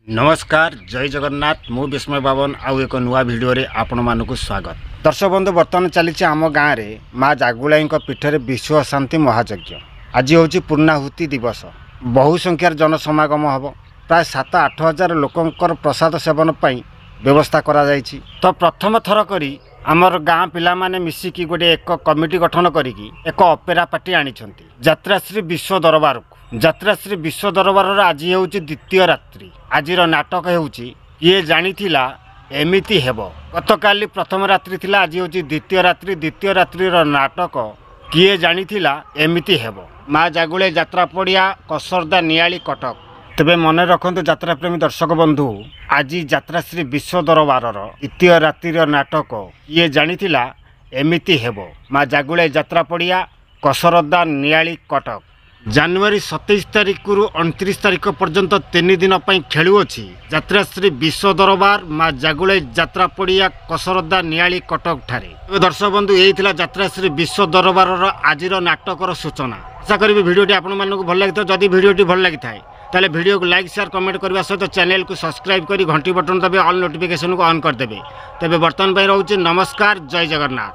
नमस्कार जय जगन्नाथ मु विस्मय बाबन आउ एक नुआ भिडियो रे आपण मानक स्वागत। दर्शक बंधु बर्तमान चली आम गाँव में माँ जागुलाई पीठर विश्व शांति महायज्ञ आज हूँ पूर्णाहुति दिवस। बहु संख्यार जनसमागम हम प्राय 7-8 हजार लोकंकर प्रसाद सेवन पर व्यवस्था करा जायछि। तो प्रथम थर करी आमर गाँ पिला माने मिसिकी गोटे एक कमिटी गठन करिकी एक अपेरा पार्टी आनिछंती यात्राश्री विश्व दरबार को। यात्राश्री विश्व दरबार आज हूँ द्वितीय रात्रि। आज नाटक होउछि ये जानिथिला एमिति हेबो। गतकाली प्रथम रात्रि थिला, आज हूँ द्वितीय रात्रि। द्वितीय रात्रि नाटक किए जानिथिला एमिति हेबो। माँ जागुले यात्रा पड़िया कसरदा नियाली कटक। तेबे मन रखंतु यात्रा प्रेमी दर्शक बंधु, आज यात्राश्री विश्व दरबार द्वितीय रात्रि नाटक किए जानिथिला एमिति हेबो। माँ जागुले यात्रा पड़िया कसरदा नियाली कटक। जनवरी 27 तारिख रु 29 तारिख पर्यंत 3 दिन खेलुअछि यात्राश्री विश्व दरबार माँ जागुले यात्रा पड़िया कसरदा नियाली कटक ठारे। दर्शक बंधु यही थिला यात्राश्री विश्व दरबार आज नाटकर सूचना। आशा करी भिडियोटी आपण मानक भल लगी। जदि भिडियोटी भल लगी थाए ताले भिडियो को लाइक शेयर कमेंट करने सहित चैनल को सब्सक्राइब करी घंटी बटन दबे ऑल नोटिफिकेशन को ऑन कर देबे। तेबे वर्तमान रोचे नमस्कार जय जगन्नाथ।